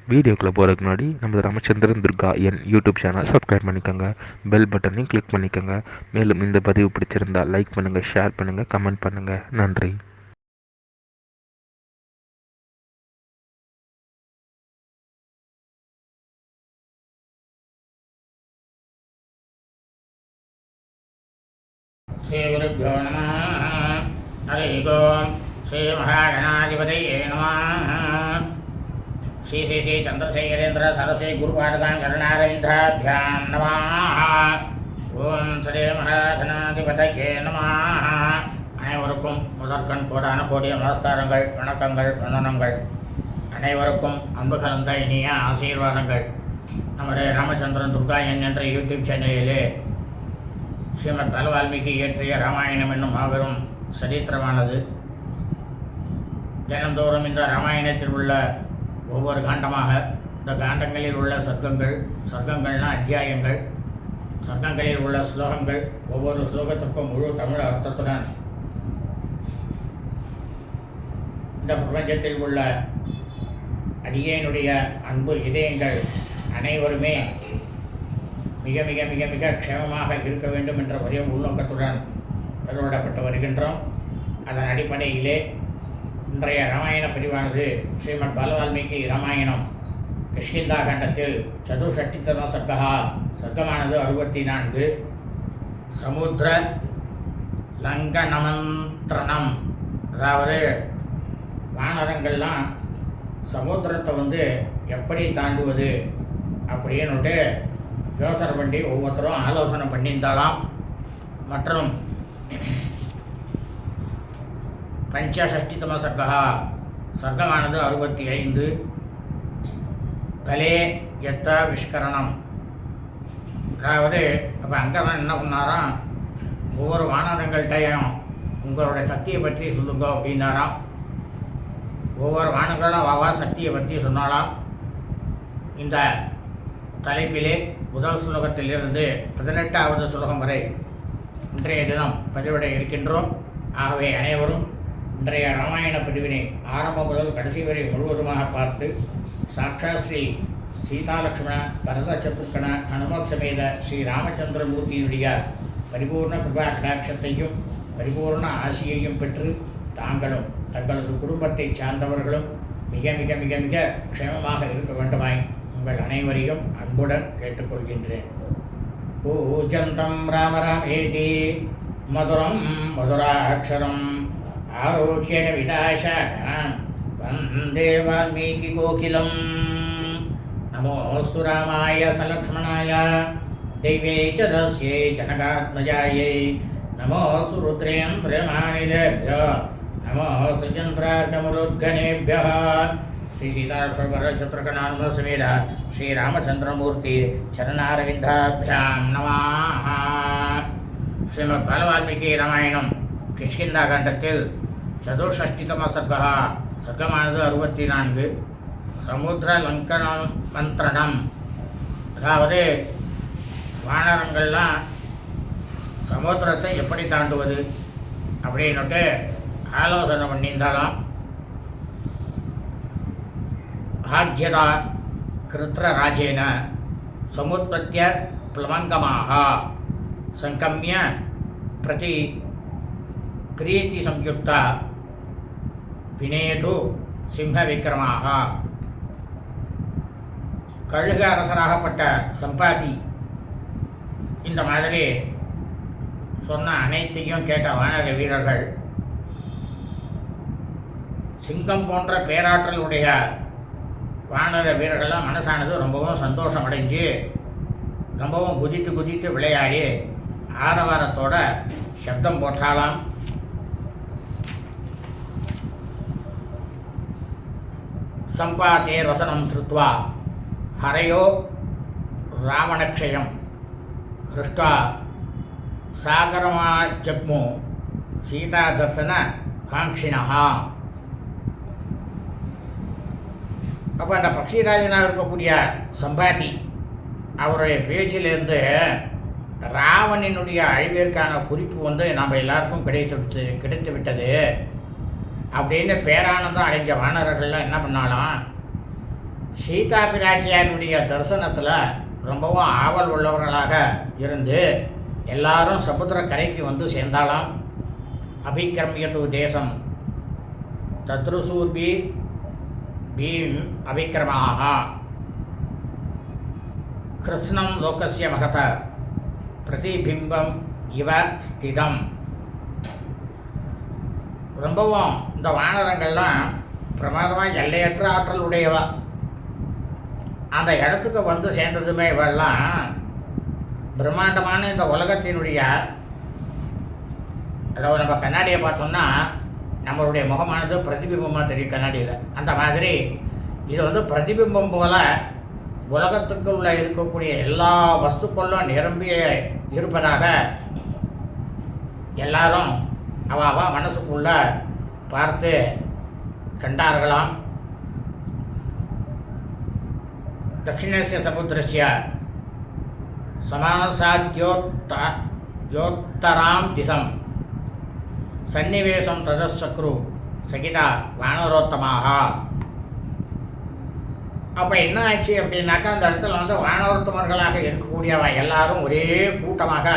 வீடியோக்குள்ளே போகிறதுக்கு முன்னாடி நம்ம ராமச்சந்திரன் துர்கா என் யூடியூப் சேனல் சப்ஸ்கிரைப் பண்ணிக்கோங்க, பெல் பட்டனையும் கிளிக் பண்ணிக்கோங்க. மேலும் இந்த பதிவு பிடிச்சிருந்தால் லைக் பண்ணுங்கள், ஷேர் பண்ணுங்கள், கமெண்ட் பண்ணுங்கள். நன்றி. ஸ்ரீகுருப்போ நமः. ஹரி ஓம். ஸ்ரீ மகாகணாதிபதியே நமः. ஸ்ரீ ஸ்ரீ ஸ்ரீ சந்திரசேகரேந்திர சரஸ்வதி குருபாதகான் சரணாரவிந்தாபியாம் நமः. ஓம் ஸ்ரீ மகாகணாதிபதியே நமः. அனைவருக்கும் முதற்கண் கோடான கோடிய நமஸ்காரங்கள், வணக்கங்கள், வந்தனங்கள். அனைவருக்கும் அன்பு கலந்த இனிய ஆசீர்வாதங்கள். நமது ராமச்சந்திரன் துர்கா என்ற யூடியூப் சேனலிலே ஸ்ரீமத் வால்மீகி இயற்றிய ராமாயணம் என்னும் மாபெரும் சரித்திரமானது. தினந்தோறும் இந்த ராமாயணத்தில் உள்ள ஒவ்வொரு காண்டமாக, இந்த காண்டங்களில் உள்ள சர்க்கங்கள்னா அத்தியாயங்கள், சர்க்கங்களில் உள்ள ஸ்லோகங்கள், ஒவ்வொரு ஸ்லோகத்திற்கும் முழு தமிழ் அர்த்தத்துடன் இந்த பிரபஞ்சத்தில் உள்ள அடியேனுடைய அன்பு இதயங்கள் அனைவருமே மிக மிக மிக மிக க்ஷேமமாக இருக்க வேண்டும் என்ற ஒரே உள்நோக்கத்துடன் பெருவிடப்பட்டு வருகின்றோம். அதன் அடிப்படையிலே இன்றைய ராமாயண பிரிவானது ஸ்ரீமத் வால்மீகி ராமாயணம் கிஷ்கிந்தா கண்டத்தில் சதுஷஷ்டித்தம சர்க்கா, சர்க்கமானது 64. சமுத்திர லங்கனமந்திரணம், அதாவது வானரங்கள்லாம் சமுத்திரத்தை எப்படி தாண்டுவது அப்படின்னுட்டு யோசனை பண்ணி ஒவ்வொருத்தரும் ஆலோசனை பண்ணியிருந்தாலாம். மற்றும் பஞ்சஷஷ்டித்தம சர்க்கா, சர்க்கமானது 65. கலே எத்த விஷ்கரணம், அதாவது அப்போ அங்கதான் என்ன பண்ணாராம், ஒவ்வொரு வானரங்கள்கிட்டையும் உங்களுடைய சக்தியை பற்றி சொல்லுங்க அப்படின்னாராம். ஒவ்வொரு வானங்களும் வாவா சக்தியை பற்றி சொன்னாலாம். இந்த தலைப்பிலே முதல் ஸ்லோகத்திலிருந்து 18வது ஸ்லோகம் வரை இன்றைய தினம் பதிவிட இருக்கின்றோம். ஆகவே அனைவரும் இன்றைய ராமாயண பதிவினை ஆரம்பம் முதல் கடைசி வரை முழுவதுமாக பார்த்து சாட்சாத் ஸ்ரீ சீதாலட்சுமண பரத சத்ருக்கண ஹனுமத் சமேத ஸ்ரீ ராமச்சந்திரமூர்த்தியினுடைய பரிபூர்ண கிருபா கடாட்சத்தையும் பரிபூர்ண ஆசியையும் பெற்று தாங்களும் தங்களது குடும்பத்தை சார்ந்தவர்களும் மிக மிக மிக மிக க்ஷேமமாக இருக்க வேண்டுமாய் உங்கள் அனைவரையும் அன்புடன் கேட்டுக்கொள்கின்றேன். பூஜந்தம் ராம ராமேதி மதுரம் மதுராட்சரம் ஆரோக்கிய விதாசாகான் வந்தே வால்மீகி கோகிலம். நமோஸ்து ராமாய சலக்ஷ்மணாய தெய்வே ச தஸ்யை ஜனகாத்மஜாயை நமோஸ்து ருத்ரேந்திரமானிலேभ्यो நமோஸ்து சந்திரார்க்கமருத்கணேभ्यः. ஸ்ரீ சீதாலட்சுமண சமேத ஸ்ரீ ராமச்சந்திரமூர்த்தி சரணாரவிந்தாபியாம் நமः. ஸ்ரீமத் வால்மீகி ராமாயணம் கிஷ்கிந்தா காண்டத்தில் சதுஷஷ்டித்தம சர்க்கா, சர்க்கமானது 64. சமுத்திர லங்கனம் மந்திரணம், அதாவது வானரங்கள்லாம் சமுத்திரத்தை எப்படி தாண்டுவது அப்படின்னுட்டு ஆலோசனை பண்ணியிருந்தாலாம். ஆக்யதா கிருத்ரராஜேன சமுத்பத்திய பிளவங்கமாக சங்கம்ய பிரதி கிரியேதி சம்யுக்தா வினேது சிம்ம விக்ரமாக. கழுகு அரசராகப்பட்ட சம்பாதி இந்த மாதிரி சொன்ன அனைத்தையும் கேட்ட வானர வீரர்கள் சிங்கம் போன்ற பேராற்றலுடைய வானர வீரர்கள்லாம் மனசானது ரொம்பவும் சந்தோஷம் அடைஞ்சு ரொம்பவும் குதித்து குதித்து விளையாடி ஆரவாரத்தோட சப்தம் போட்டாலாம். சம்பாத்தே வசனம் ஸ்ருத்வா ஹரையோ ராவணக்ஷயம் ஹிருஷ்டா சாகரமாஜக்மு சீதா தர்சன காங்கினா. அப்போ அந்த பக்ஷிராஜனாக இருக்கக்கூடிய சம்பாதி அவருடைய பேச்சிலிருந்து ராவணனுடைய அழிவிற்கான குறிப்பு நம்ம எல்லாருக்கும் கிடைத்து விட்டது அப்படின்னு பேரானந்தம் அடைஞ்ச வானரர்கள்லாம் என்ன பண்ணாலாம், சீதா பிராட்டியாருடைய தரிசனத்தில் ரொம்பவும் ஆவல் உள்ளவர்களாக இருந்து எல்லாரும் சமுத்திர கரைக்கு வந்து சேர்ந்தாலாம். அபிக்கிரமியது தேசம் தத்ருசூர்பி பீம் அவிக்கிரமாக கிருஷ்ணம் லோகஸ்ய மகத பிரதிபிம்பம் இவ ஸ்திதம். ரொம்பவும் இந்த வானரங்கள்லாம் பிரமாதமாக எல்லையற்ற ஆற்றல் உடையவா. அந்த இடத்துக்கு வந்து சேர்ந்ததுமே இவெல்லாம் பிரம்மாண்டமான இந்த உலகத்தினுடைய, அதாவது நம்ம கண்ணாடியை பார்த்தோம்னா நம்மளுடைய முகமானது பிரதிபிம்பமாக தெரியும் கண்ணாடியில். அந்த மாதிரி இது வந்து பிரதிபிம்பம் போல் உலகத்துக்குள்ள இருக்கக்கூடிய எல்லா வஸ்துக்களும் நிரம்பி இருப்பதாக எல்லாரும் அவ மனசுக்குள்ள பார்த்து கண்டார்களாம். தட்சிணஸ்ய சமுத்திரஸ்ய சமாசாத்யோத்தராம் திசம் சன்னிவேசம் ததசக்ரு சகிதா வானரோத்தமாக. அப்போ என்ன ஆச்சு அப்படின்னாக்கா, அந்த இடத்துல வந்து வானரோத்தமர்களாக இருக்கக்கூடியவ எல்லாரும் ஒரே கூட்டமாக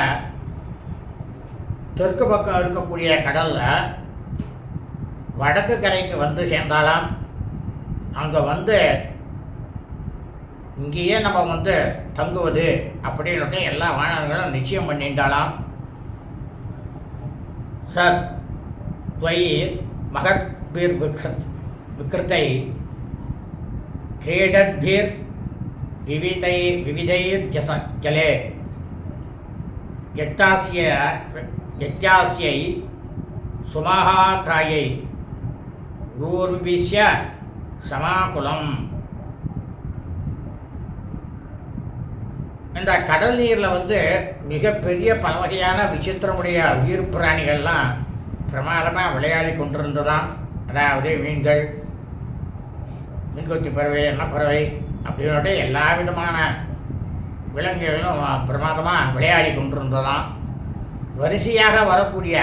தெற்கு பக்கம் இருக்கக்கூடிய கடலில் வடக்கு கரைக்கு வந்து சேர்ந்தாலாம். அங்கே வந்து இங்கேயே நம்ம வந்து தங்குவது அப்படின்னுட்டு எல்லா வானர்களும் நிச்சயம் பண்ணிட்டாலாம். சத் துவயி மகத்பீர் விக்ருத்தை क्रीडद्भिर् विविधैर्जस जले यत्यास्यै सुमहाकायै रूर्विश्य சமாகுலம். இந்த கடல் நீரில் வந்து மிகப்பெரிய பல வகையான விசித்திரமுடைய உயிர் பிராணிகள்லாம் பிரமாதமாக விளையாடி கொண்டிருந்ததான். அதாவது மீன்கள், மீன்கொத்தி பறவை, எண்ணப்பறவை அப்படின்னுட்டு எல்லா விதமான விலங்குகளும் பிரமாதமாக விளையாடி கொண்டிருந்ததாம். வரிசையாக வரக்கூடிய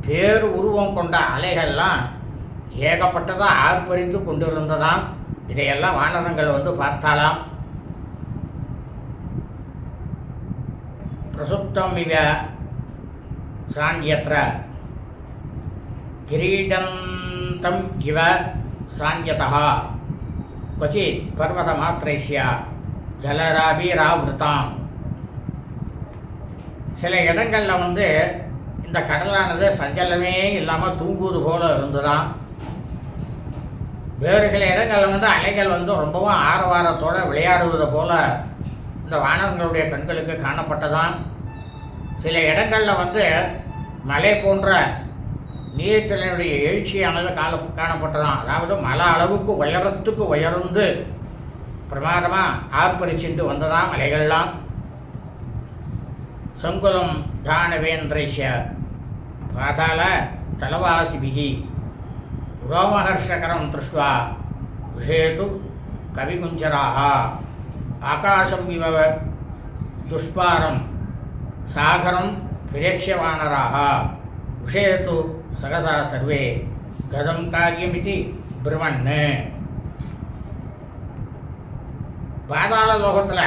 பேர் உருவம் கொண்ட அலைகள்லாம் ஏகப்பட்டதாக ஆர்ப்பரித்து கொண்டிருந்ததாம். இதையெல்லாம் வானரங்கள் வந்து பார்த்தாலாம். பிரசுப்தம் இவ சான்யத்ர கிரீடந்தம் இவ சான்யதः क्वचित् पर्वतमात्रैस्य ஜலராபிராவிருத்தாம். சில இடங்களில் வந்து இந்த கடலானது சஞ்சலமே இல்லாமல் தூங்குவது போல இருந்துதான். வேறு சில இடங்களில் வந்து அலைகள் வந்து ரொம்பவும் ஆரவாரத்தோடு விளையாடுவது போல இந்த வானவங்களுடைய கண்களுக்கு காணப்பட்டதான். சில இடங்களில் வந்து மலை போன்ற நீர்த்தலினுடைய எழுச்சியானது காணப்பட்டதான். அதாவது மலை அளவுக்கு உயரத்துக்கு உயர்ந்து பிரமாதமாக ஆர்ப்பரிச்சுட்டு வந்ததான் மலைகள்லாம். சங்குலம் தானவேந்திரேஷ பாதாள தலவாசிபிகி ரோமஹர்ஷகரம் திருஷ்வா விஷேது கவிகுஞ்சராக ஆகாசம் இவ துஷ்பாரம் சாகரம் பிரேக்ஷவானராக விஷயத்து சகசா சர்வே கதம் காரியமிதி பிரவன்னு. பாதாள லோகத்தில்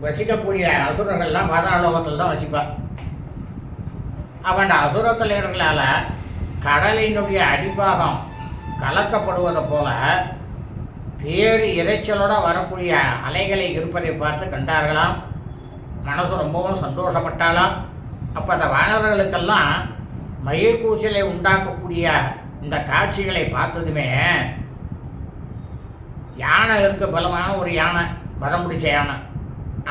வசிக்கக்கூடிய அசுரர்கள்லாம் பாதாள லோகத்தில் தான் வசிப்பா. அவன் அசுர தலைவர்களால் கடலினுடைய அடிப்பாகம் கலக்கப்படுவதை போல பேரு இறைச்சலோடு வரக்கூடிய அலைகளை இருப்பதை பார்த்து கண்டார்களாம். மனசு ரொம்பவும் சந்தோஷப்பட்டாலாம். அப்போ அந்த வானவர்களுக்கெல்லாம் மயிர்கூச்சலை உண்டாக்கக்கூடிய இந்த காட்சிகளை பார்த்ததுமே, யானை இருக்க பலமான ஒரு யானை, மரம் பிடிச்ச யானை,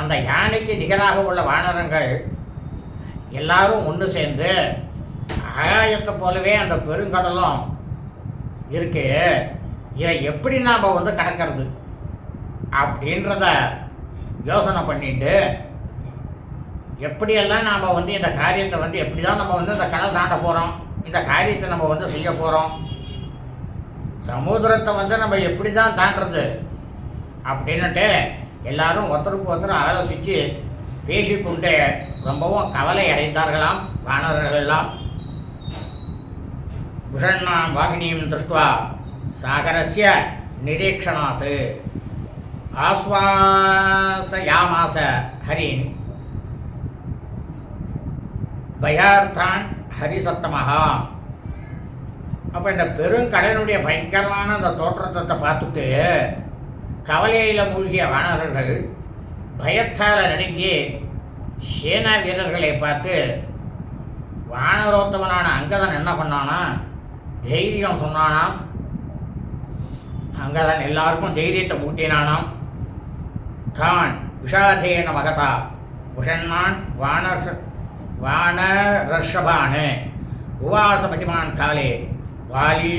அந்த யானைக்கு நிகராக உள்ள வானரங்கள் எல்லாரும் ஒன்று சேர்ந்து ஆகாயத்தை போலவே அந்த பெருங்கடலும் இருக்கு, இதை எப்படி நாம் வந்து கடக்கிறது அப்படின்றத யோசனை பண்ணிட்டு, எப்படியெல்லாம் நாம் வந்து இந்த காரியத்தை வந்து எப்படி தான் நம்ம வந்து இந்த கடல் தாண்ட போகிறோம், இந்த காரியத்தை நம்ம வந்து செய்ய போகிறோம், சமுத்திரத்தை வந்து நம்ம எப்படி தான் தாண்டுறது அப்படின்னுட்டு எல்லாரும் ஒருத்தருக்கு ஒருத்தர் ஆலோசித்து பேசிக்கொண்டு ரொம்பவும் கவலை அடைந்தார்களாம் வானவர்களெல்லாம். விஷண்ணாம் வாகினியும் திருஷ்டுவா சாகரஸ்ய நிரீக்ஷணாத் ஆஸ்வாசயாமாச ஹரின் பயார்த்தான் ஹரிசத்தமஹா. அப்போ இந்த பெருங்கடலுடைய பயங்கரமான அந்த தோற்றத்தை பார்த்துட்டு கவலையில் மூழ்கிய வானரர்கள் பயத்தால் நடுங்கி சேனா வீரர்களை பார்த்து வானரோத்தமனான அங்கதன் என்ன பண்ணானா, தைரியம் சொன்னானாம். அங்கதன் எல்லாருக்கும் தைரியத்தை மூட்டினானாம். தான் விஷாதேன மகதா உஷன்மான் வானரஷபான் உவாசமதிமான் காலே வாலி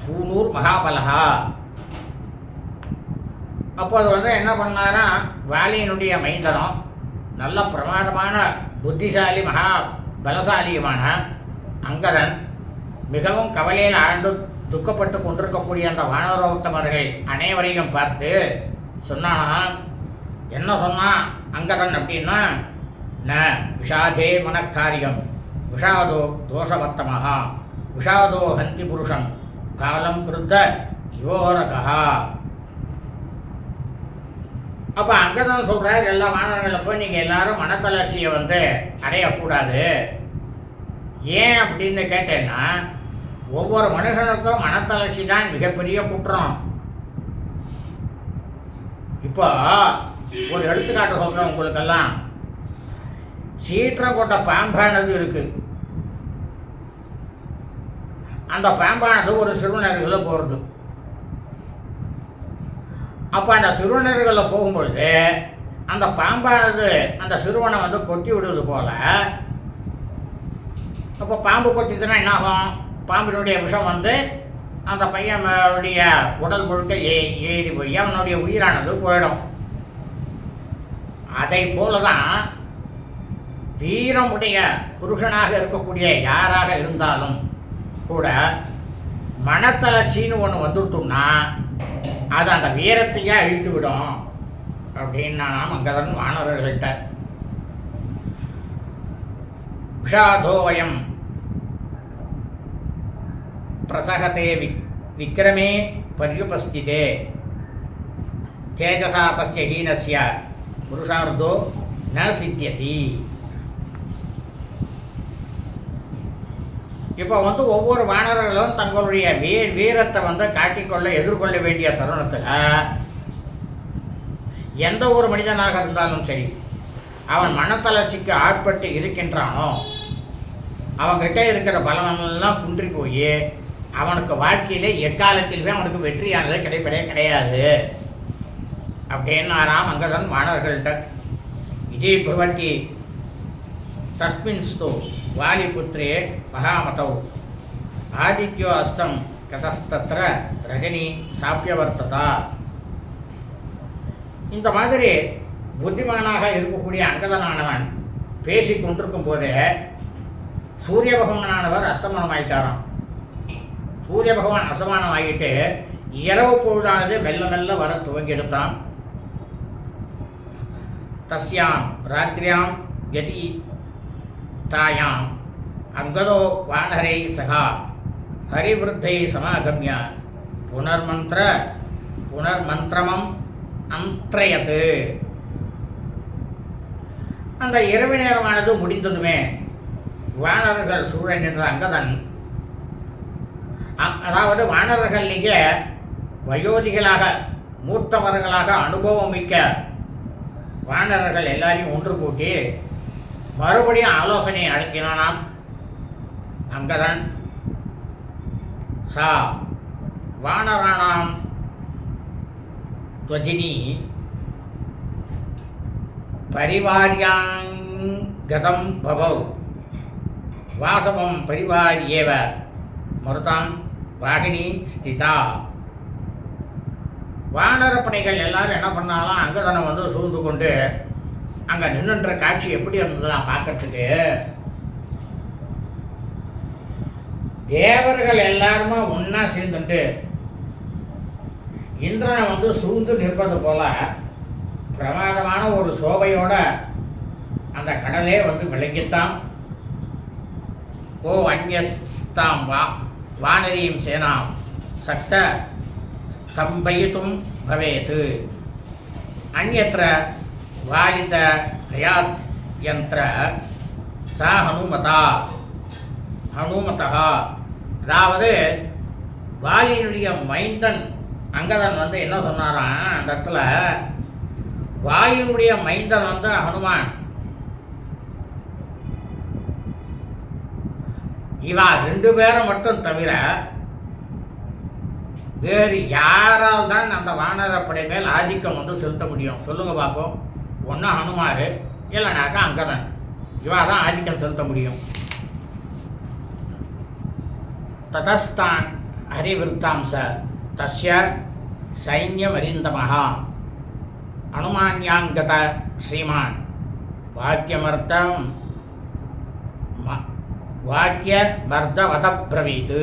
சூனூர் மகாபலஹா. அப்போது என்ன பண்ணாரா, வாலியினுடைய மைந்தனம் நல்ல பிரமாதமான புத்திசாலி மகா பலசாலியுமான அங்கதன் மிகவும் கவலையில் ஆழ்ந்து துக்கப்பட்டு கொண்டிருக்கக்கூடிய அந்த வானரோத்தமர்கள் அனைவரையும் பார்த்து சொன்னானா. என்ன சொன்னான் அங்கதன் அப்படின்னா, ந விஷாதே மனக்காரியம் விஷாதோ தோஷவத்தமஹா விஷாதோ ஹந்தி புருஷம் காலம் கிருத்த யோரகா. அப்போ அங்கதான் சொல்கிறார், எல்லா மாணவர்களுக்கும் நீங்கள் எல்லாரும் மனத்தளர்ச்சியை அடையக்கூடாது. ஏன் அப்படின்னு கேட்டேன்னா, ஒவ்வொரு மனுஷனுக்கும் மனத்தளர்ச்சி தான் மிகப்பெரிய குற்றம். இப்போ ஒரு எடுத்துக்காட்டு சொல்கிறேன் உங்களுக்கெல்லாம். சீற்றம் கொண்ட பாம்பானது இருக்கு. அந்த பாம்பானது ஒரு சிறுவனர்களில் போகிறது. அப்போ அந்த சிறுவனர்களில் போகும்பொழுது அந்த பாம்பானது அந்த சிறுவனை கொத்தி விடுவது போல. அப்போ பாம்பு கொத்திதுன்னா என்ன ஆகும், பாம்பினுடைய விஷம் அந்த பையனுடைய உடல் முழுக்க ஏறி போய் அவனுடைய உயிரானது போயிடும். அதை போல தான் வீரமுடைய புருஷனாக இருக்கக்கூடிய யாராக இருந்தாலும் கூட மனத்தளர்ச்சின்னு ஒன்று வந்துட்டோம்னா அது அந்த வீரத்தையே அழித்து விடும் அப்படின்னா நாம் அங்கதன் வானவர்கள்ட்ட. விஷாதோவயம் பிரசகத்தே விக்ரமே பர்யுபஸ்திதே தேஜசா தஸ்ய ஹீனஸ்ய புருஷார்த்தோ ந சித்தியதி. இப்போ ஒவ்வொரு வானர்களும் தங்களுடைய வீரத்தை காட்டிக்கொள்ள எதிர்கொள்ள வேண்டிய தருணத்தில் எந்த ஒரு மனிதனாக இருந்தாலும் சரி, அவன் மனத்தளர்ச்சிக்கு ஆட்பட்டு இருக்கின்றானோ அவன்கிட்ட இருக்கிற பலமெல்லாம் குன்றி போய் அவனுக்கு வாழ்க்கையில் எக்காலத்திலுமே அவனுக்கு வெற்றியானது கிடைப்பதே கிடையாது அப்படின்னு ஆறாம் அங்கதன் மாணவர்கள்ட்ட. இதே பிரவர்த்தி தஸ்மின்ஸ்து வாலிபுத்திரே மகாமதௌ ஆதித்யோ அஸ்தம் கதஸ்தத்ர ரஜினி சாப்பியவர்த்ததா. இந்த மாதிரி புத்திமானாக இருக்கக்கூடிய அங்கதனானவன் பேசி கொண்டிருக்கும் போதே சூரிய பகவானானவர் அஸ்தமனம் ஆகிட்டாராம். சூரிய பகவான் அஸ்தமானம் ஆகிட்டு இரவு பொழுதானது மெல்ல மெல்ல வர துவங்கிடுத்தான். தஸ்யாம் ராத்திரியாம் கதி தாயாம் அங்கதோ வானரை சகா ஹரிவிருத்தை சமாகமிய புனர்மந்திரமம் அந்த்ரயத்து. அந்த இரவு நேரமானது முடிந்ததுமே வானர்கள் சூழ நின்ற அங்கதன், அதாவது வானர்களையே வயோதிகளாக மூத்தவர்களாக அனுபவம் மிக்க வானர்கள் எல்லாரையும் ஒன்று கூட்டி மறுபடியும் ஆலோசனை அளிக்கிறானாம் அங்கதன். சா வானராணாம் துவஜினி பரிவாரியாங்கதம் பவௌ வாசவம் பரிவாரியேவ மருதாம் வாகினி ஸ்திதா. வானரப்படைகள் எல்லாரும் என்ன பண்ணாலும் அங்கதனை சூழ்ந்து கொண்டு அங்கே நின்றுன்ற காட்சி எப்படி இருந்ததுலாம் பார்க்கறதுக்கு தேவர்கள் எல்லாருமே ஒன்றா சேர்ந்துட்டு இந்திரனை சூழ்ந்து நிற்பது போல பிரமாதமான ஒரு சோபையோட அந்த கடலே விளங்கித்தான். ஓ அந்யஸ்தாம் வானரீம் சேனாம் சக்த ஸ்தம்பயித்தும் பவேத்து அந்யத்ர வாலித கயாத் யந்திர சா ஹனுமதா. அதாவது வாலியினுடைய மைந்தன் அங்கதன் வந்து என்ன சொன்னாராம், அந்த இடத்துல வாயுனுடைய மைந்தன் வந்து ஹனுமான், இவா 2 பேரை மட்டும் தவிர வேறு யாரால் தான் அந்த வானரப்படை மேல் ஆதிக்கம் வந்து செலுத்த முடியும் சொல்லுங்க பார்ப்போம். ஒன்று ஹனுமார், இல்லைனாக்கா அங்கதன், இவா தான் ஆதிக்கம் செலுத்த முடியும். ததஸ்தான் ஹரிவிருத்தாம்ச தஸ்ய சைன்யமரிந்தமஹா அனுமான்யாங்கத ஸ்ரீமான் வாக்கியமர்தவத பிரவீத்து.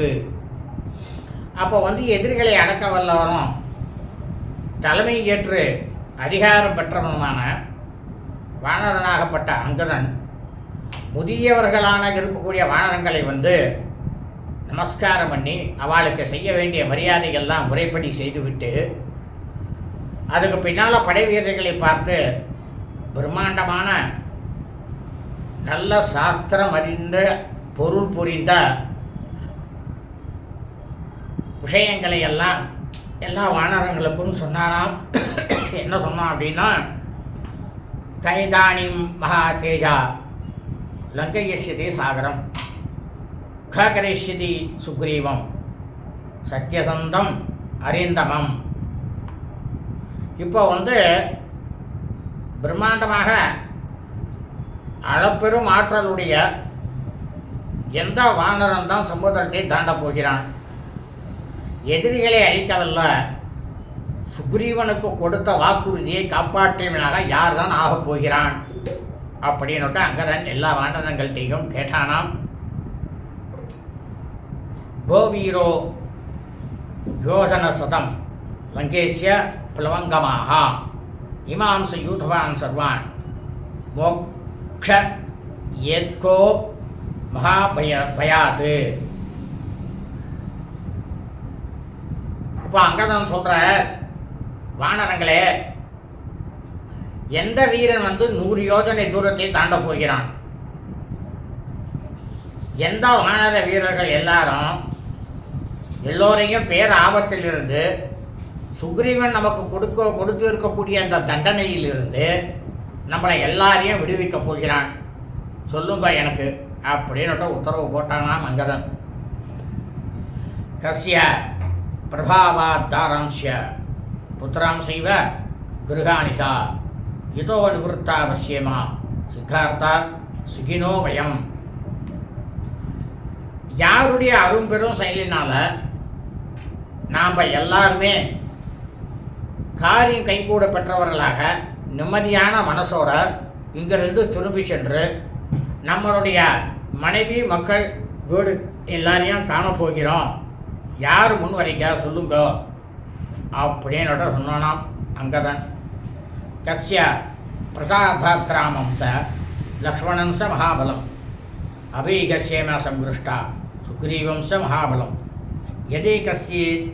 அப்போ வந்து எதிரிகளை அடக்க வல்லவனும் தலைமை ஏற்று அதிகாரம் பெற்றவனுமான வானரனாகப்பட்ட அங்கதன் முதியவர்களான இருக்கக்கூடிய வானரங்களை வந்து நமஸ்காரம் பண்ணி அவளுக்கு செய்ய வேண்டிய மரியாதைகள்லாம் முறைப்படி செய்துவிட்டு அதுக்கு பின்னால் படை வீரர்களை பார்த்து பிரம்மாண்டமான நல்ல சாஸ்திரம் அறிந்த பொருள் புரிந்த விஷயங்களை எல்லாம் எல்லா வானரங்களுக்கும் சொன்னாராம். என்ன சொன்னான் அப்படின்னா, கைதானிம் மகா தேஜா லங்கையஸ்யதி சாகரம் கரிஷ்யதி சுக்ரீவம் சத்யசந்தம் அரிந்தமம். இப்போ வந்து பிரம்மாண்டமாக அளப்பெரும் ஆற்றலுடைய எந்த வானரன் தான் சமுத்திரத்தை தாண்டப் போகிறான்? எதிரிகளை அழிக்கவல்ல சுக்ரீவனுக்கு கொடுத்த வாக்குறுதியை காப்பாற்றியவனாக யார் தான் ஆகப் போகிறான் அப்படின்னுட்டு அங்கதன் எல்லா வானரங்கள்கிட்டையும் கேட்டானாம். கோவீரோ யோஜனசதம் லங்கேஷ்ய பிளவங்கமாக இமாம்ச யூதவான் சர்வான் மோக்ஷ ஏத்கோ மகாபயாது. இப்போ அங்கதான் சொல்கிற வானரங்களே, எந்த வீரன் வந்து 100 யோஜனை தூரத்தை தாண்ட போகிறான்? எந்த வானர வீரர்கள் எல்லோரையும் பேர் ஆபத்திலிருந்து சுக்ரீவன் நமக்கு கொடுத்து இருக்கக்கூடிய அந்த தண்டனையிலிருந்து நம்மளை எல்லாரையும் விடுவிக்க போகிறான் சொல்லுங்க எனக்கு அப்படின்னுட்டு உத்தரவு போட்டானாம் அங்கதன். கஸ்ய பிரபாவாத்தாராம்ஸ்ய புத்திராம்சைவ கிருஹானிசா இதோ நிவృత్తాவசியமா சித்தார்த்தா சுகினோ வயம். யாருடைய அரும்பெரும் செயலினால நாம் எல்லாருமே காரியம் கைகூட பெற்றவர்களாக நிம்மதியான மனசோட இங்கிருந்து திரும்பி சென்று நம்மளுடைய மனைவி மக்கள் வீடு எல்லாரையும் காணப்போகிறோம், யார் முன் வரைக்க சொல்லுங்க அப்படின்னு சொன்னானாம் அங்கதன். கஸ்ய பிரசாதாத்ராமம் ச லக்ஷ்மணன் ச மகாபலம் அபீகஸ்யேன சங்கிருஷ்டா சுக்ரீவம் ச மகாபலம் யதி கஸ்யேத்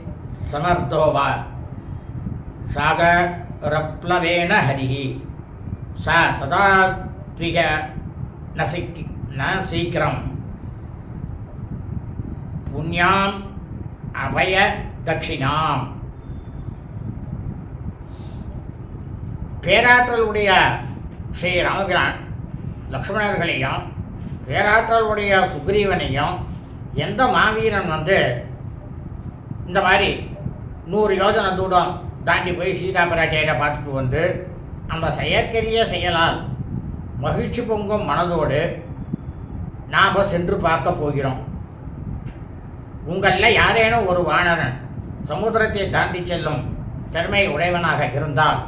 சமர்த்தோ வா சாகரப்ளவேன ஹரிஹி ச ததா த்விக ந சீக்கிரம் புண்ணியாம் அபய தட்சிணாம். பேராற்றலுடைய ஸ்ரீ ராமபிரான் லக்ஷ்மணர்களையும் பேராற்றலுடைய சுக்ரீவனையும் எந்த மாவீரன் வந்து இந்த மாதிரி 100 யோஜனை தூரம் தாண்டி போய் சீதா பிராட்டியை பார்த்துட்டு வந்து அந்த செயற்கரிய செயலால் மகிழ்ச்சி பொங்கும் மனதோடு நாம் சென்று பார்க்க போகிறோம். உங்களில் யாரேனும் ஒரு வானரன் சமுத்திரத்தை தாண்டி செல்லும் திறமை உடையவனாக இருந்தால்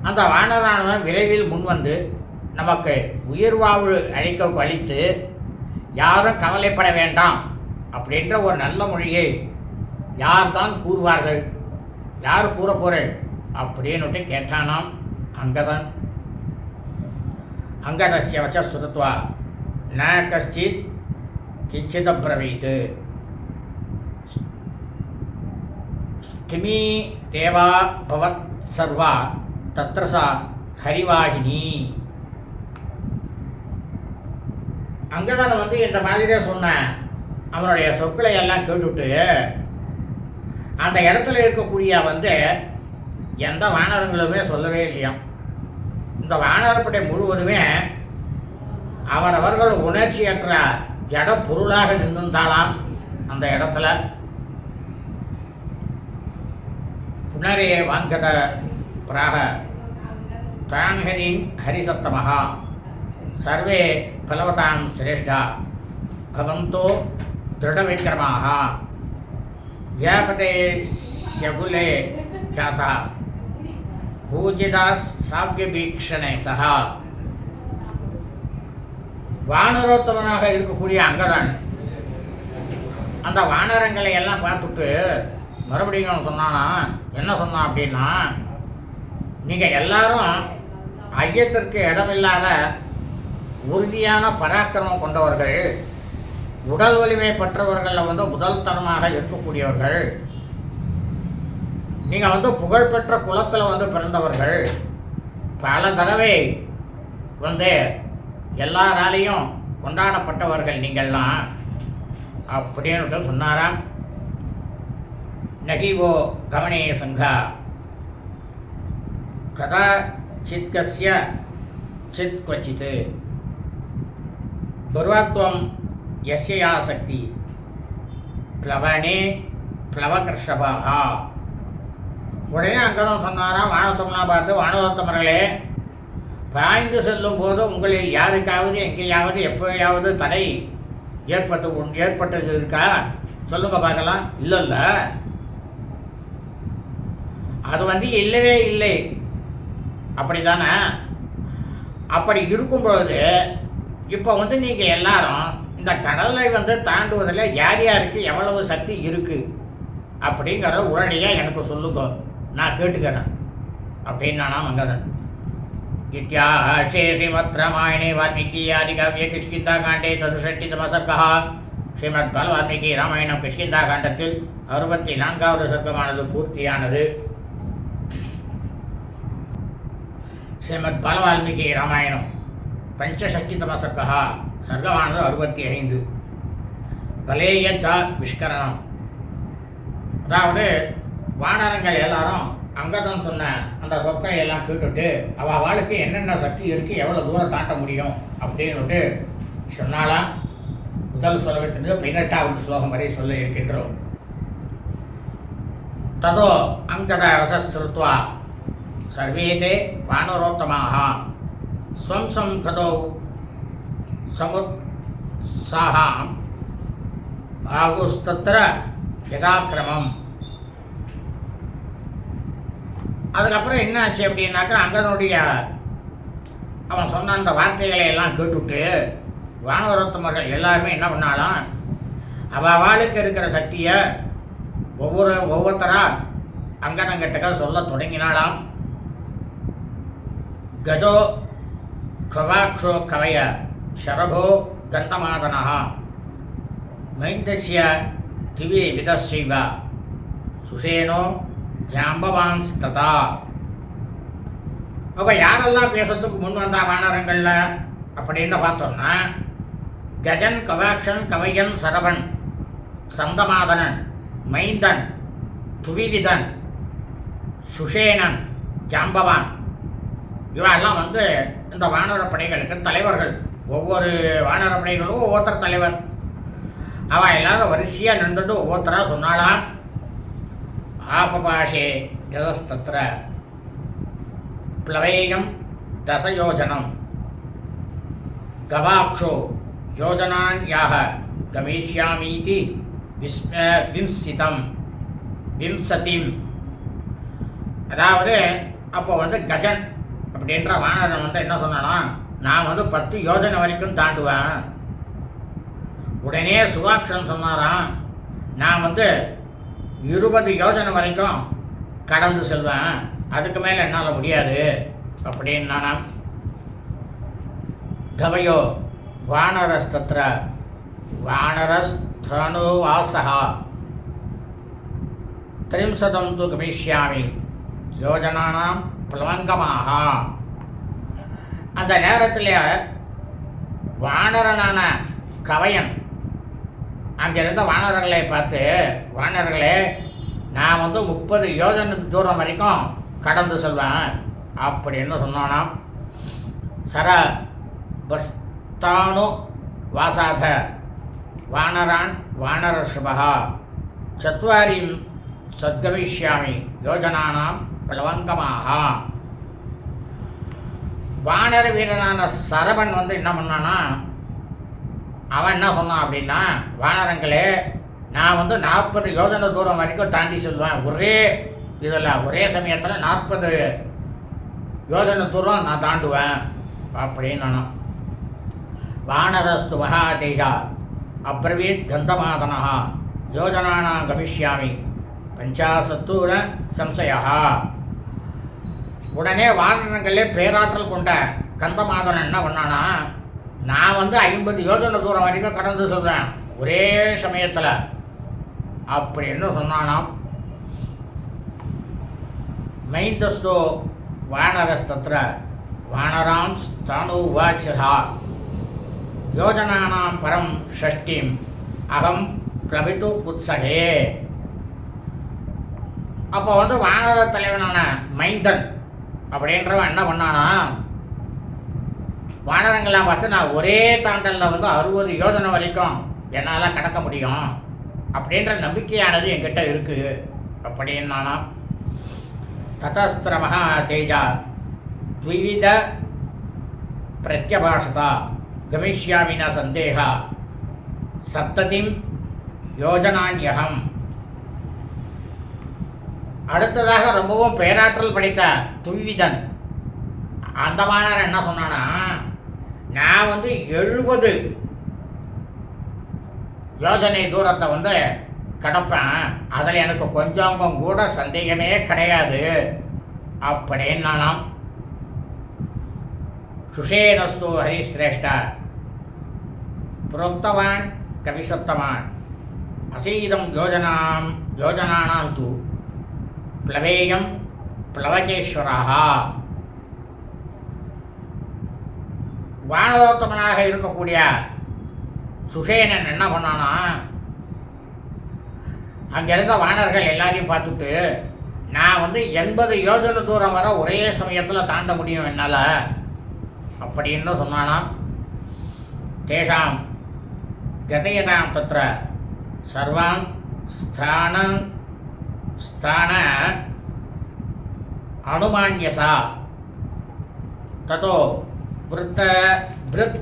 அந்த வானரானவன் விரைவில் முன்வந்து நமக்கு உயிர் வாழ்வு அளித்து யாரும் கவலைப்பட வேண்டாம் அப்படின்ற ஒரு நல்ல மொழியை யார் தான் கூறுவார்கள், யார் கூற போகிறேன் அப்படின்னுட்டு கேட்டானாம் அங்கதன். அங்கதஸ்ய வச்சஸ்துத்வா ந கஷ்டித் கிஞ்சித் அப்ரவீத் ஸ்திமி தேவா பவத் சர்வா தத்ரசா ஹரிவாகினி. அங்கதான் வந்து இந்த மாதிரியே சொன்னேன். அவனுடைய சொற்களை எல்லாம் கேட்டுட்டு அந்த இடத்துல இருக்கக்கூடிய வந்து எந்த வானரங்களுமே சொல்லவே இல்லையா. இந்த வானரப்படை முழுவதுமே அவரவர்கள் உணர்ச்சியற்ற ஜட பொருளாக நின்றுந்தாலாம் அந்த இடத்துல. புனரே வாங்கத பிராக தான்ஹரின் ஹரிசத்தமஹா சர்வே பலவதாம் சிரேஷ்டா பவந்தோ திருடவிக்ரமாக வியாபதே ஷகுலே ஜாதா பூஜிதா சாவியபீக்ஷணே சகா. வானரோத்தமனாக இருக்கக்கூடிய அங்கதன் அந்த வானரங்களை எல்லாம் பார்த்துட்டு மறுபடியும் சொன்னானா, என்ன சொன்னான் அப்படின்னா, நீங்கள் எல்லாரும் ஐயத்திற்கு இடமில்லாத உறுதியான பராக்கிரமம் கொண்டவர்கள், உடல் வலிமை பெற்றவர்களில் வந்து முதல் தரமாக இருக்கக்கூடியவர்கள், நீங்கள் வந்து புகழ்பெற்ற குலத்தில் வந்து பிறந்தவர்கள், பல தடவை வந்து எல்லாராலையும் கொண்டாடப்பட்டவர்கள் நீங்கள்லாம் அப்படின்னு சொன்னாராம். நகிவோ கவனே சங்கா கதா சித்கஸ்ய சித் क्वचित् பர்வாத்வம் யஸ்யா சக்தி பிளவனே பிளவகிருஷபாகா. உடனே அங்கதான் சொன்னாராம், வானவத்தம்லாம் பார்த்து, வானவத்தமர்களே, பாய்ந்து செல்லும் போது உங்களில் யாருக்காவது எங்கேயாவது எப்போயாவது தடை ஏற்பட்டது இருக்கா? சொல்லுங்க பார்க்கலாம். இல்லைல்ல, அது வந்து இல்லவே இல்லை. அப்படி தானே? அப்படி இருக்கும் பொழுது இப்போ வந்து நீங்கள் எல்லாரும் இந்த கடலை வந்து தாண்டுவதில் யார் யாருக்கு எவ்வளவு சக்தி இருக்குது அப்படிங்கிறத உடனடியாக எனக்கு சொல்லுங்க, நான் கேட்டுக்கிறேன் அப்படின்னு நானா மங்கதன். இத்தியாஹே ஸ்ரீமத் ராமாயணே வால்மீகி ஆதிகாவிய கிஷ்கிந்தா காண்டே சதுஷஷ்டிதம சர்க்கः. ஸ்ரீமத் பால வால்மீகி ராமாயணம் கிஷ்கிந்தா காண்டத்தில் 64வது சர்க்கமானது பூர்த்தியானது. ஸ்ரீமத் பால வால்மீகி ராமாயணம் பஞ்சஷஷ்டிதம சர்க்கः, சர்க்கமானது 65. பலேயத்தா விஷ்கரணம். அதாவது வானரங்கள் எல்லாரும் அங்கதான் சொன்ன அந்த சொற்களை எல்லாம் கேட்டுட்டு அவள் வாழ்க்கை என்னென்ன சக்தி இருக்குது, எவ்வளோ தூரம் தாண்ட முடியும் அப்படின்னுட்டு சொன்னாலாம். முதல் ஸ்லோகத்திலிருந்து 18வது ஸ்லோகம் வரை சொல்ல இருக்கின்றோம். ததோ அங்கத வசஸ்ருத்வா சர்வேதே வானரோத்தமாக ஸ்வம் ஸ்வம் கதோ சமுத்சாஹாம் ஆகுஸ்தத்ர யதாக்கிரமம். அதுக்கப்புறம் என்ன ஆச்சு அப்படின்னாக்கா, அங்கனுடைய அவன் சொன்ன அந்த வார்த்தைகளை எல்லாம் கேட்டுவிட்டு வானவரோத்தமர்கள் எல்லாருமே என்ன பண்ணாலும் அவளுக்கு இருக்கிற சக்தியை ஒவ்வொருத்தரா அங்கனங்கிட்டக்க சொல்ல தொடங்கினாலாம். கஜோ கவாக்ஷோ கவய ஷரபோ கந்தமாதனா மைந்தஸ்ய திவி விதசைவ சுசேனோ ஜாம்பவான்ஸ்ததா. அப்போ யாரெல்லாம் பேசுறதுக்கு முன் வந்தா வானரங்களில் அப்படின்னு பார்த்தோம்னா, கஜன், கவாக்ஷன், கவையன், சரவன், சந்தமாதனன், மைந்தன், துவிவிதன், சுஷேனன், ஜாம்பவான், இவெல்லாம் வந்து இந்த வானரப்படைகளுக்கு தலைவர்கள். ஒவ்வொரு வானரப்படைகளும் ஒவ்வொருத்தர் தலைவர். அவள் எல்லாரும் வரிசையாக நின்றுட்டு ஒவ்வொருத்தராக சொன்னாலாம். ஆபபாஷே ஜதஸ்தத்ர प्लवेयं दशयोजनं गवाक्षो योजनान्याः गमिष्यामीति விம்சதிம். அதாவது அப்போ வந்து கஜன் அப்படின்ற வானரன் வந்து என்ன சொன்னானா, நான் வந்து 10 யோஜனை வரைக்கும் தாண்டுவேன். உடனே சுவாக்ஷன் சொன்னாராம், நான் வந்து 20 யோஜனை வரைக்கும் கடந்து செல்வேன், அதுக்கு மேலே என்னால் முடியாது அப்படின்னா. கவயோ வானரஸ்தத்ர வானரஸ்தனுவாசா 30 து கமிஷ்யாமி யோஜனானாம் பிளவங்கமாக. அந்த நேரத்தில் வானரனான கவையன் அங்கிருந்த வானரர்களை பார்த்து, வானரர்களே, நான் 30 யோஜனை தூரம் வரைக்கும் கடந்து செல்வேன் அப்படின்னு சொன்னானாம். சர பஸ்தானு வாசாத வானரான் வானரஷபா சத்வாரிம் சத்கமிஷ்யாமி யோஜனானாம் பிளவங்கமாக. வானர வீரனான சரவன் என்ன பண்ணானா, அவன் என்ன சொன்னான் அப்படின்னா, வானரங்களே, நான் 40 யோஜனை தூரம் வரைக்கும் தாண்டி செல்வேன். ஒரே சமயத்தில் 40 யோஜனை தூரம் நான் தாண்டுவேன் அப்படின்னு நானும். வானரஸ்து மகாதேஜா அப்ரவீத் கந்தமாதனா யோஜனானா கமிஷ்யாமி பஞ்சாசத்தூர சம்சயா. உடனே வானரங்களே பேராற்றல் கொண்ட கந்தமாதனன் என்ன பண்ணானா, நான் 50 யோஜனை தூரம் வரைக்கும் கடந்து சொல்கிறேன் ஒரே சமயத்தில் அப்படின்னு சொன்னானாம். மைந்தஸ்தோ வானரஸ்தத்ர வானராம் ஸ்தானுவாச்சா யோஜனானாம் பரம் ஷஷ்டிம் அகம் பிளவித்து உற்சகே. அப்போ வானர தலைவனான மைந்தன் அப்படின்றவன் என்ன பண்ணானா, வானரங்கள்லாம் பார்த்து, நான் ஒரே தாண்டலில் 60 யோஜனை வரைக்கும் என்னால் கடக்க முடியும் அப்படின்ற நம்பிக்கையானது என்கிட்ட இருக்குது அப்படின்னானா. ததஸ்திர மகா தேஜா த்விவித பிரத்யபாஷதா கமிஷ்யாமின சந்தேகா சப்ததிம் யோஜனான்யகம். அடுத்ததாக ரொம்பவும் பேராற்றல் படைத்த துவிதன் அந்த வானரன் என்ன சொன்னானா, நான் 70 யோஜனை தூரத்தை கடப்பேன், அதில் எனக்கு கொஞ்சம் கூட சந்தேகமே கிடையாது அப்படின்னு நானாம். சுஷேனஸ்து ஹரிஸ்ரேஷ்ட புரோக்தவான் கவிசப்தவான் அசீதம் யோஜனானாம் தூ பிளவேயம் பிளவகேஸ்வராக. வானரோத்தமனாக இருக்கக்கூடிய சுஷேனன் என்ன பண்ணானா, அங்கிருந்த வானர்கள் எல்லாரையும் பார்த்துட்டு, நான் 80 யோஜனை தூரம் வர ஒரே சமயத்தில் தாண்ட முடியும் என்னால் அப்படின்னு சொன்னானாம். தேஷாம் கதையதாம் தத்ர சர்வான் ஸ்தான அனுமான்யசா ததோ விருத்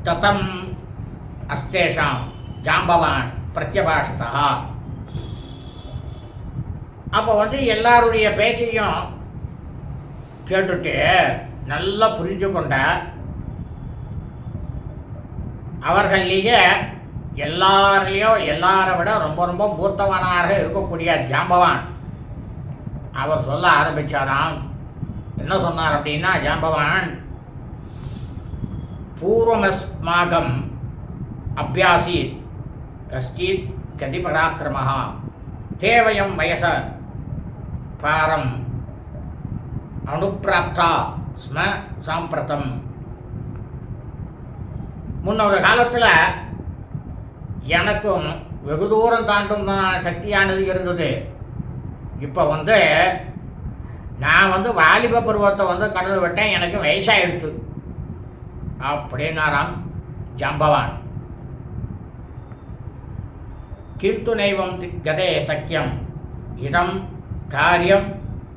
ததம் அஸ்தேஷாம் ஜாம்பவான் பிரத்யபாஷதா. அப்போ எல்லாருடைய பேச்சையும் கேட்டுட்டு நல்லா புரிஞ்சு கொண்ட அவர்களையே எல்லாரை விட ரொம்ப ரொம்ப மூத்தவனாக இருக்கக்கூடிய ஜாம்பவான் அவர் சொல்ல ஆரம்பித்தாராம். என்ன சொன்னார் அப்படின்னா, ஜாம்பவான், பூர்வமஸ்மாகம் அபியாசி கஷ்டித் கதிபராக்கிரம தேவயம் வயச பாரம் அனுப்பிராப்தா ஸ்ம சாம்பிரதம். முன்னொரு காலத்தில் எனக்கும் வெகு தூரம் தாண்டும் சக்தியானது இருந்தது. இப்போ நான் வாலிப பருவத்தை கடந்து விட்டேன், எனக்கு வயசாகிடுது அப்படின்னாராம் ஜாம்பவான். கிந்து நைவம் கதே சக்கியம் இதம் காரியம்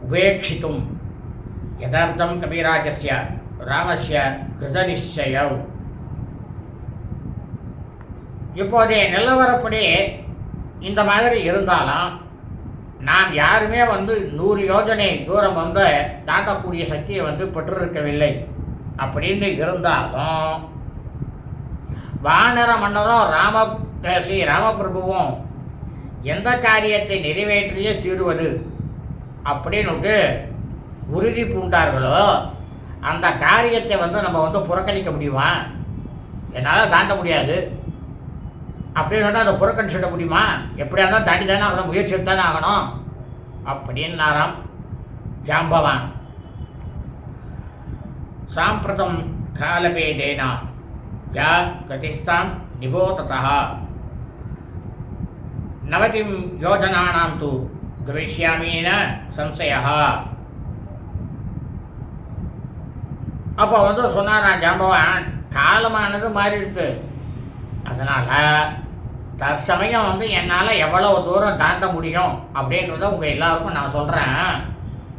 உபேட்சித்தும் யதார்த்தம் கபிராஜஸ்ய ராமஸ்ய கிருதநிச்சயம். இப்போதைய நிலவரப்படி இந்த மாதிரி இருந்தாலும் நாம் யாருமே 100 யோஜனை தூரம் தாண்டக்கூடிய சக்தியை பெற்றிருக்கவில்லை. அப்படின்னு இருந்தாலும் வானர மன்னரும் ஸ்ரீ ராமபிரபுவும் எந்த காரியத்தை நிறைவேற்றியே தீருவது அப்படின்னு உறுதி பூண்டார்களோ அந்த காரியத்தை நம்ம புறக்கணிக்க முடியுமா? என்னால் தாண்ட முடியாது அப்படின்னு அதை புறக்கணிச்சிட முடியுமா? எப்படியா இருந்தாலும் தாண்டி தானே ஆகணும், முயற்சி எடுத்தானே ஆகணும் அப்படின்னாராம் ஜாம்பவான். சாம்பிரதம் காலபேதேன யா கதிஸ்தாம் நிபோததः நவதிம் யோஜனானாம் து கவிஷ்யாமீன சம்சயः. அப்போ சொன்னாராம் ஜாம்பவான், காலமானது மாறிடுது, அதனால் தற்சமயம் என்னால் எவ்வளவு தூரம் தாண்ட முடியும் அப்படின்றத உங்கள் எல்லாருக்கும் நான் சொல்கிறேன்,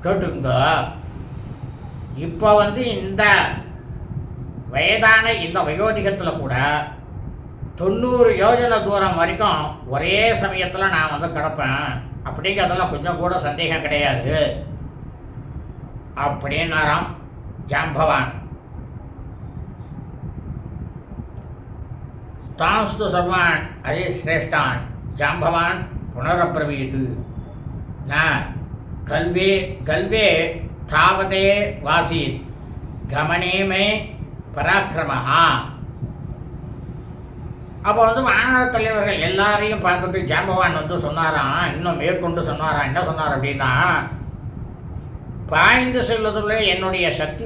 கேட்டுக்குங்க. இப்போ இந்த வயதான இந்த வயோதிகத்தில் கூட 90 யோஜனை தூரம் வரைக்கும் ஒரே சமயத்தில் நான் கிடப்பேன் அப்படிங்கிறதெல்லாம் கொஞ்சம் கூட சந்தேகம் கிடையாது அப்படின்னாராம் ஜாம்பவான். தாஸ்து சர்வான் அதிஸ்ரேஷ்டான் ஜாம்பவான் புனரப்ரவீத் ந கல்வே கல்வே தாவதே வாசீத் கமனே மே பராக்கிரமஹா. அப்போ வானர தலைவர்கள் எல்லாரையும் பார்த்துட்டு ஜாம்பவான் சொன்னாராம், இன்னும் மேற்கொண்டு சொன்னாராம். என்ன சொன்னார் அப்படின்னா, பாய்ந்து செல்வதில் என்னுடைய சக்தி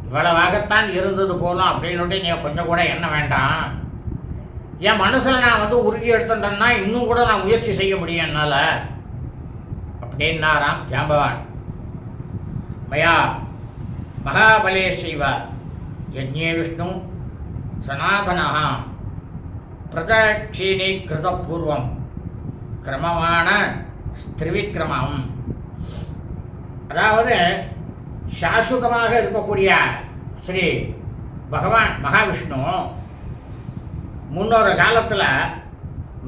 இவ்வளவாகத்தான் இருந்தது போலும் அப்படின்னு நீ கொஞ்சம் கூட எண்ண வேண்டாம். என் மனசில் நான் உறுதி எடுத்துட்டேன்னா இன்னும் கூட நான் முயற்சி செய்ய முடியும் என்னால் அப்படின்னாராம் ஜாம்பவான். மயா மகாபலே செய்வ யஜ்ஞே விஷ்ணு சனாதனா பிரதட்சீணீகிருத பூர்வம் கிரமமான ஸ்திரிவிக்ரமம். அதாவது சாஸ்வதமாக இருக்கக்கூடிய ஸ்ரீ பகவான் மகாவிஷ்ணு முன்னொரு காலத்தில்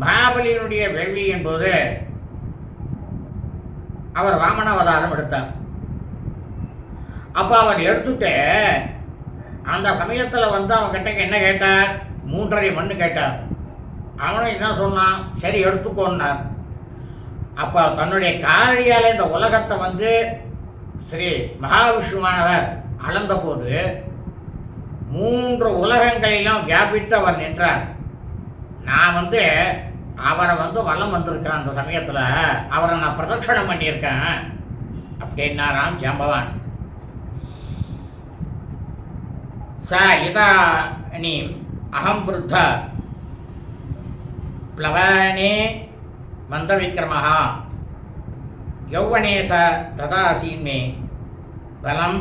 மகாபலியினுடைய வேள்வியின் போது அவர் வாமன அவதாரம் எடுத்தார். அப்போ அவர் எடுத்துட்டு அந்த சமயத்தில் அவன்கிட்ட என்ன கேட்டார், 3 அடி மண் கேட்டார். அவனும் என்ன சொன்னான், சரி எடுத்துக்கோன்னார். அப்போ தன்னுடைய காரியால் இந்த உலகத்தை ஸ்ரீ மகாவிஷ்ணுவானவர் அளந்த போது 3 உலகங்களிலும் வியாபித்து அவர் நின்றார். நான் அவரை வலம் வந்திருக்கேன், அந்த சமயத்தில் அவரை நான் பிரதட்சணம் பண்ணியிருக்கேன் அப்படின்னாராம் ஜாம்பவான். ச இதானீம் அகம் விருத்த ப்ளவனே மந்தவிக்ரமः யௌவனே ச ததாசீமே பலம்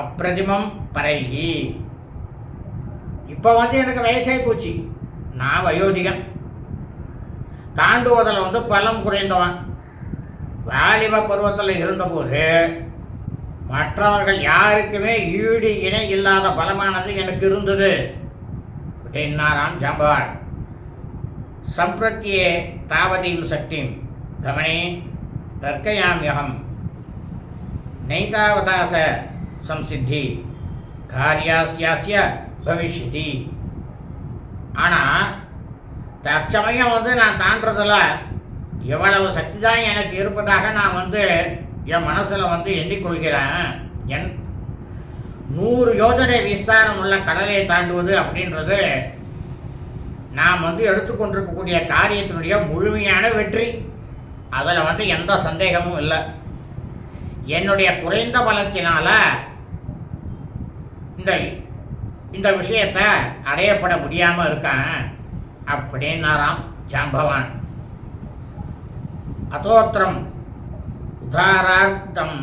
அப்பிரதிமம் பரைகி. இப்போ எனக்கு வயசாகி போச்சு, நான் வயோதிகன், தாண்டுவதில் பலம் குறைந்தவன். வாலிப பருவத்தில் இருந்தபோது மற்றவர்கள் யாருக்குமே ஈடு இணை இல்லாத பலமானது எனக்கு இருந்தது அப்படின்னாராம் ஜாம்பவான். சம்பிரத்தியே தாவதீம் சக்திம் கமனே தர்க்கயாமியகம் நைதாவதாச சம்சித்தி காரியாஸ்யாஸ்ய பவிஷ்யதி. ஆனால் தற்சமயம் நான் தாண்டதில் எவ்வளவு சக்தி தான் எனக்கு இருப்பதாக நான் என் மனசில் எண்ணிக்கொள்கிறேன். 100 யோஜனை விஸ்தாரம் உள்ள கடலை தாண்டுவது அப்படின்றது நாம் எடுத்துக்கொண்டிருக்கக்கூடிய காரியத்தினுடைய முழுமையான வெற்றி. அதில் எந்த சந்தேகமும் இல்லை. என்னுடைய குறைந்த பலத்தினால இந்த விஷயத்தை அடையப்பட முடியாமல் இருக்கேன் அப்படின்னாராம் ஜாம்பவான். அதோத்திரம் உதாரார்த்தம்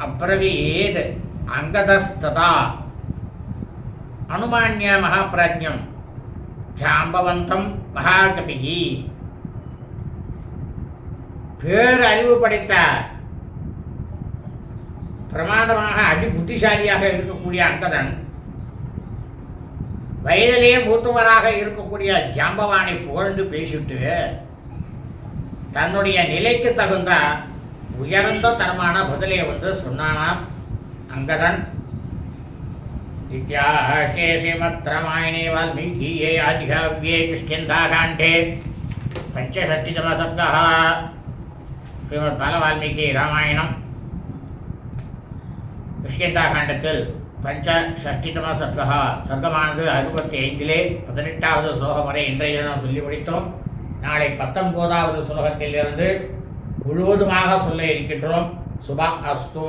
அப்ரவீத் அங்கதஸ்ததா அனுமான்ய மகாபிராஜ்யம் ஜாம்பவந்தம் மகாகபிகி. பேரறிவு படைத்த பிரமாதமாக அதிபுத்திசாலியாக இருக்கக்கூடிய அங்கதன் வயதிலே மூத்தவராக இருக்கக்கூடிய ஜாம்பவானை புகழ்ந்து பேசிட்டு தன்னுடைய நிலைக்கு தகுந்த உயர்ந்த தரமான பதிலை சொன்னானாம் அங்கதன். இத்தியாசே ஸ்ரீமத் ராமாயணே வால்மீகியே ஆதிகாவ்யே கிஷ்கிந்தாகாண்டே பஞ்சஷஷ்டிதம சப்தः ஸ்ரீமத் பாலவால்மீகி ராமாயணம் கிஷ்கிந்தாகாண்டத்தில் பஞ்சஷஷ்டிதம சப்தः சர்க்கமானது 65 18வது ஸ்லோகம் வரை இன்றைய தினம் சொல்லி முடித்தோம். நாளை 19வது ஸ்லோகத்திலிருந்து முழுவதுமாக சொல்ல இருக்கின்றோம். சுப அஸ்து